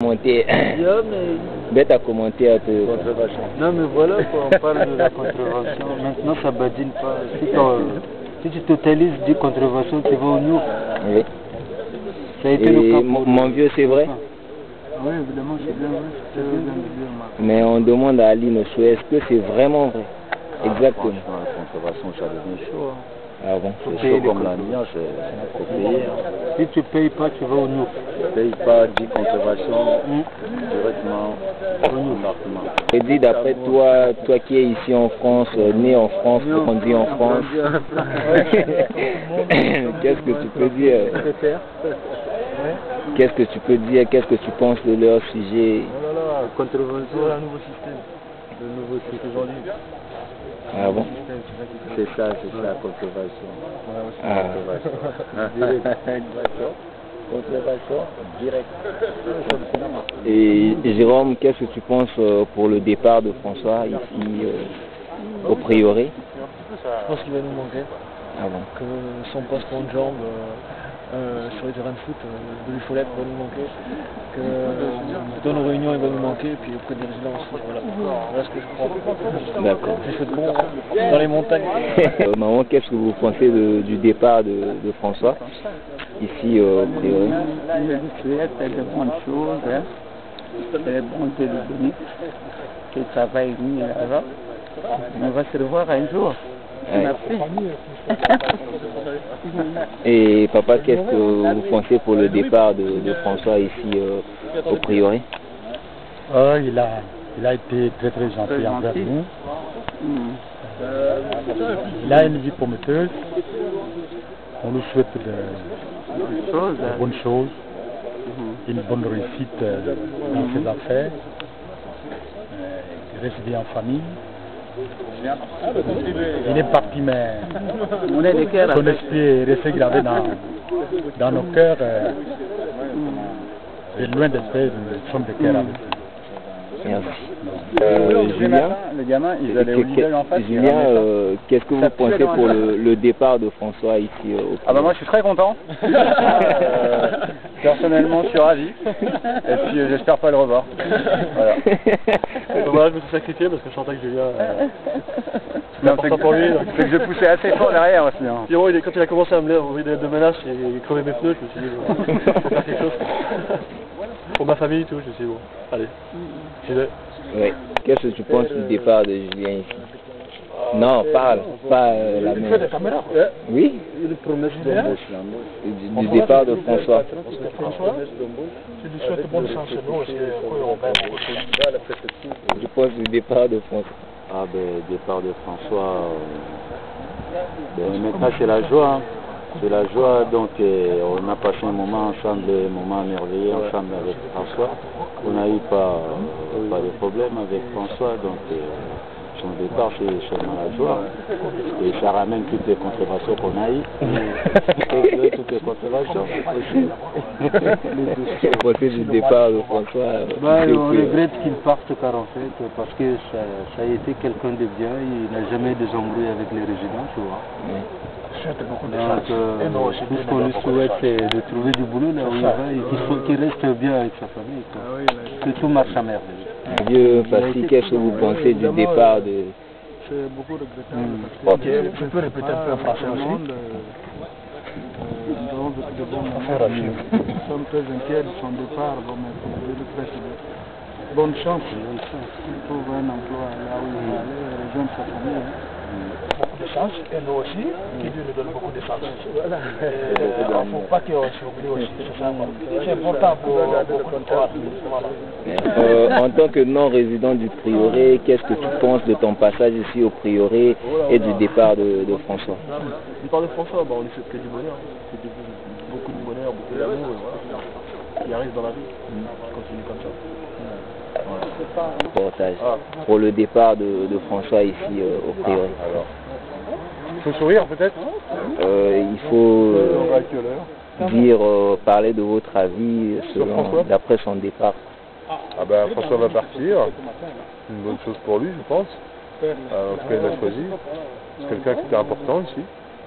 Commenter. Bête à commenter à te... Non mais voilà quoi, on parle de la contravention. Maintenant ça badine pas. Si tu totalises 10 contraventions, tu vas au Nour. Oui. Ça a été le cas pour mon vieux, c'est vrai? Oui, évidemment, c'est bien vrai. C'est bien de Mais on demande à Ali Nochou, est-ce que c'est vraiment vrai? Exactement. La contravention, ça devient chaud. Ah bon? C'est chaud comme la mienne, c'est payé. Si tu ne payes pas, tu vas au Nour. Tu ne payes pas 10 contraventions directement au Nour. Et dis, d'après toi, toi qui es ici en France, né en France, grandi en France, qu'est-ce que tu peux dire? Qu'est-ce que tu peux dire? Qu'est-ce que tu penses de leur sujet? Contravention, un nouveau système. Le nouveau système aujourd'hui. Ah bon? C'est ça, la contravention. Contravention directe. Et Jérôme, qu'est-ce que tu penses pour le départ de François ici au prieuré? Je pense qu'il va nous manquer. Ah bon? Que son poste en jambe sur les terrains de foot de l'Ufolette va nous manquer. Que dans nos réunions il va nous manquer. Et puis auprès des résidences. Voilà ce que je crois. D'accord. J'ai fait de bon dans les montagnes. Maman, qu'est-ce que vous pensez du départ de François ici au prieuré? Je souhaite de bonnes choses, hein. C'est bon de le donner, que ça va y venir là-bas. On va se revoir un jour. Ouais. Et papa, qu'est-ce que vous pensez pour le départ de François ici au prieuré? Il a été très très gentil envers nous. Il a une vie prometteuse. On lui souhaite de bonnes choses, une bonne réussite dans ses affaires. Il reste bien en famille. Il est parti, mais son esprit est resté gravé dans nos cœurs. Et loin d'être, nous sommes de cœur avec lui. Merci. Julien, les gamins, ils allaient au Lidl en face. Julien, qu'est-ce que vous pensez pour le départ de François ici au Ah bah moi je suis très content. Personnellement je suis ravi. Et puis j'espère pas le revoir. Voilà. Voilà, je me suis sacrifié parce que je sentais que Julien... Non, c'est que je poussais assez fort derrière aussi. Hein. Pierrot, quand il a commencé à me envoyer des menaces et il crevait mes pneus, je me suis dit, bon, faut faire quelque chose. Pour ma famille et tout, je me suis dit, bon, allez, j'y vais. Oui. Qu'est-ce que tu penses du départ de Julien ici? Non, parle, pas la même. Oui? Du départ de François. Tu lui souhaites bonne chance, nous aussi, on gagne beaucoup. Je pense du départ de François. Ah ben, départ de François, maintenant c'est la joie. Hein. C'est la joie, donc on a passé un moment ensemble, un moment merveilleux ensemble avec François. On n'a eu pas de problème avec François, donc son départ c'est seulement la joie. Et ça ramène toutes les contraventions qu'on a eues. Toutes les contraventions aussi. Vous pensez du départ de François? On regrette qu'il parte car en fait, parce que ça a été quelqu'un de bien, il n'a jamais des embrouilles avec les résidents, tu vois. Oui. Donc, tout ce qu'on lui souhaite, c'est de trouver du boulot là où il va et qu'il reste bien avec sa famille. Que tout marche à merveille. Dieu, Passi, qu'est-ce que vous pensez du départ de... C'est beaucoup regrettable. Ok, je peux répéter un peu en français aussi. Nous sommes très inquiets de son départ, mais je lui souhaite bonne chance. Il trouve un emploi là où il va aller, rejoindre sa famille. Beaucoup de chance, et nous aussi, qui Dieu nous donne beaucoup de chance. Il ne faut pas qu'on s'oublie aussi, c'est important pour beaucoup de en tant que non-résident du prieuré, qu'est-ce que tu penses de ton passage ici au prieuré et du départ de François? Le départ de François, on lui souhaite que du bonheur, beaucoup de bonheur, beaucoup d'amour, qui arrive dans la vie, qui continue comme ça. Reportage pour le départ de François ici au prieuré. Il faut sourire peut-être? Il faut dire, parler de votre avis d'après son départ. Ah ben François va partir, une bonne chose pour lui je pense. En tout cas il l'a choisi, c'est quelqu'un qui était important ici.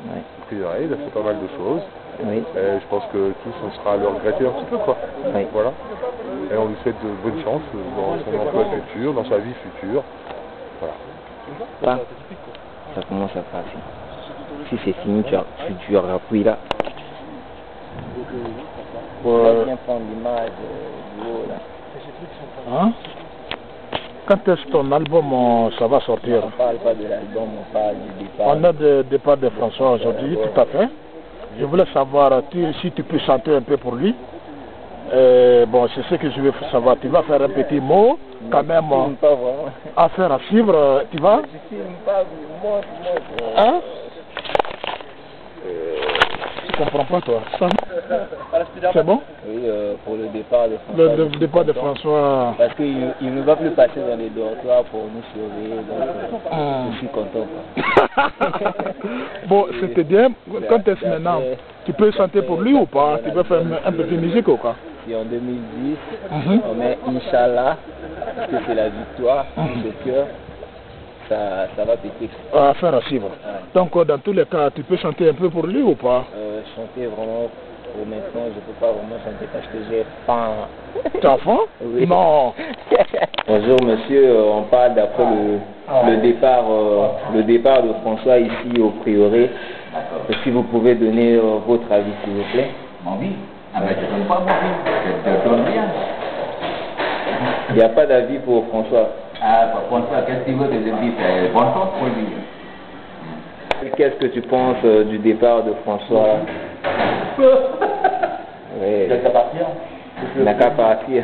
Ouais. au prieuré, il a fait pas mal de choses. Oui. Et je pense que tous on sera à le regretter un petit peu, quoi. Oui. Voilà. Et on lui souhaite de bonne chance dans son emploi futur, dans sa vie future. Voilà. Là, ça commence à passer. Si c'est fini, tu auras pris là. Viens prendre l'image du haut là. Hein? Quand est-ce que ton album ça va sortir? On ne parle pas de l'album, on parle du départ. On a le départ de François aujourd'hui, tout à fait. Je voulais savoir si tu peux chanter un peu pour lui. Bon, c'est ce que je veux savoir. Tu vas faire un petit mot, quand même, pas vraiment. affaire à suivre, tu vas? Je filme pas, montre. Hein? Je comprends pas, toi. C'est bon? Oui, pour le départ de François. Le départ de François. Parce qu'il ne va plus passer dans les dortoirs pour nous surveiller, donc je suis content. Bon, c'était bien. Quand est-ce maintenant? Tu peux chanter pour lui ou pas? Tu peux faire un peu de musique ou quoi? Si en 2010, on met Inch'Allah, parce que c'est la victoire de cœur, ça va péter. Affaire à suivre. Donc, dans tous les cas, tu peux chanter un peu pour lui ou pas? Chanter vraiment, pour maintenant, je ne peux pas vraiment chanter parce que j'ai faim. Tu as faim? Oui. Non. Bonjour monsieur, on parle d'après le départ de François ici au prieuré. Si vous pouvez donner votre avis s'il vous plaît. Mon vie? Ah ben je ne donne pas mon vie, je te donne rien. Il n'y a pas d'avis pour François. Ah, pour François, qu'est-ce qu'il veut que je dise? Bonne chance pour lui. Qu'est-ce que tu penses du départ de François? Oui. Il a qu'à partir. Il n'a qu'à partir.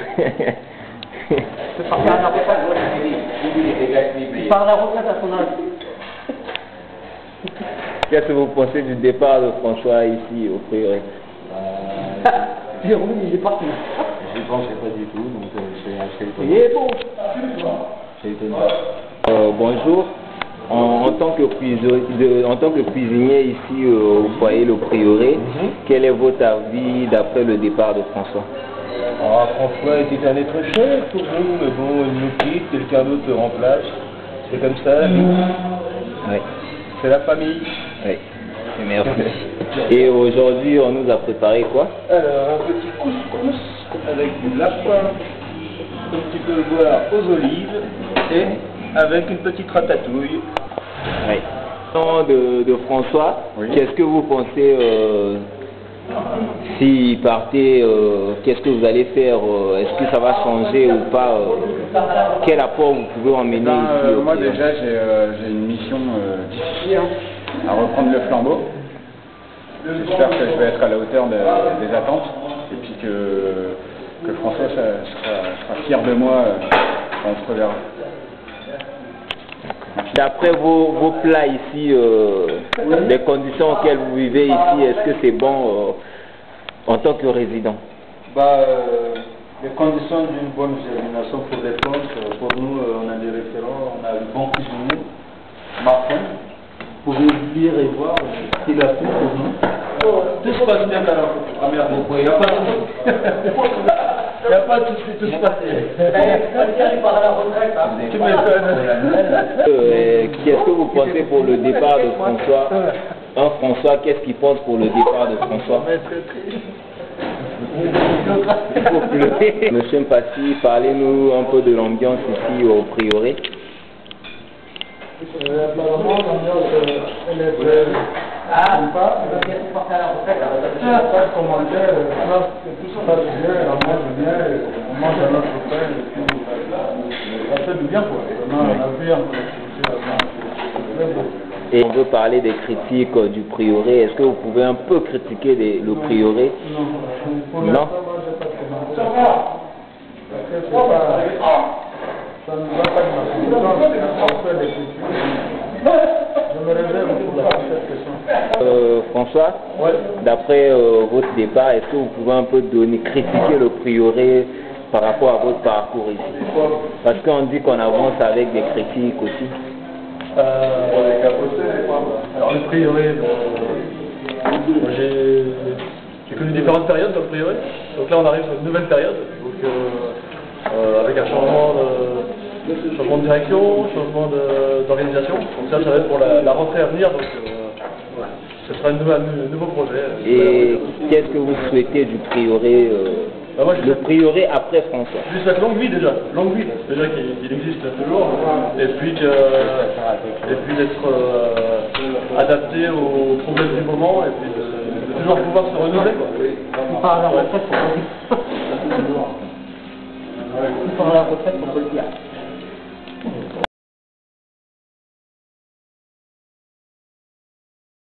C'est parti à la retraite, il part à la retraite à son âge. Qu'est-ce que vous pensez du départ de François ici au prieuré? Jérôme, il est parti. Je ne pensais pas du tout, donc c'est assez étonnant. Il est bon. C'est étonnant. Bonjour. En tant que cuisinier ici au foyer Le Prieuré, quel est votre avis d'après le départ de François? François était un être cher pour nous, mais bon, il nous quitte, quelqu'un d'autre le remplace. C'est comme ça, la vie. Oui. C'est la famille. Oui, c'est merveilleux. Et aujourd'hui, on nous a préparé quoi? Alors, un petit couscous avec du lapin, comme tu peux le voir, aux olives, et avec une petite ratatouille. Oui. De François, Oui. Qu'est-ce que vous pensez s'il partait, qu'est-ce que vous allez faire? Est-ce que ça va changer ou pas? Quel apport vous pouvez emmener ici au Moi Prieuré? déjà j'ai une mission difficile à reprendre le flambeau. J'espère que je vais être à la hauteur des attentes et puis que François sera fier de moi quand on se reverra. D'après vos plats ici, les conditions auxquelles vous vivez ici, est-ce que c'est bon en tant que résident? Les conditions d'une bonne germination pour les plantes, pour nous, on a des référents, on a le bon cuisinier, Martin. Vous pouvez lire et voir ce qu'il a fait pour nous. Tout se passe bien, alors. Ah merde, il n'y a pas de il n'y a pas de souci, tout se passe bien. Il part à la retraite. Tu m'étonnes. Qu'est-ce que vous pensez pour le départ de François? François, qu'est-ce qu'il pense pour le départ de François? Il faut pleurer. Monsieur Mpassi, parlez-nous un peu de l'ambiance ici au prieuré. L'ambiance, elle est très sympa. Pas de commentaires, tout se passe bien, on mange bien, on mange à notre pain, et puis ça fait du bien quoi. Vraiment, la vie en collectivité, c'est très beau. Et on veut parler des critiques du prieuré. Est-ce que vous pouvez un peu critiquer le prieuré? Non, pour Non. l'instant, moi, je n'ai pas de commentaires. Parce que c'est pas... Ça ne va pas de ma compétence, on fait des critiques. Je me réserve pour cette question. François, d'après votre départ, est-ce que vous pouvez un peu critiquer le prieuré par rapport à votre parcours ici? Parce qu'on dit qu'on avance avec des critiques aussi. Alors le prieuré, j'ai connu différentes périodes dans le prieuré. Donc là on arrive sur une nouvelle période, donc avec un changement de direction, changement d'organisation. Donc ça va être pour la rentrée à venir. Donc, voilà. Ce sera un nouveau projet. Et qu'est-ce que vous souhaitez du prieuré, le prieuré après François? Juste cette longue vie déjà, déjà qu'il existe toujours, et puis d'être adapté aux problèmes du moment, et puis de toujours pouvoir se renouveler. Il part à la retraite pour le dire. Il part à la retraite pour le dire.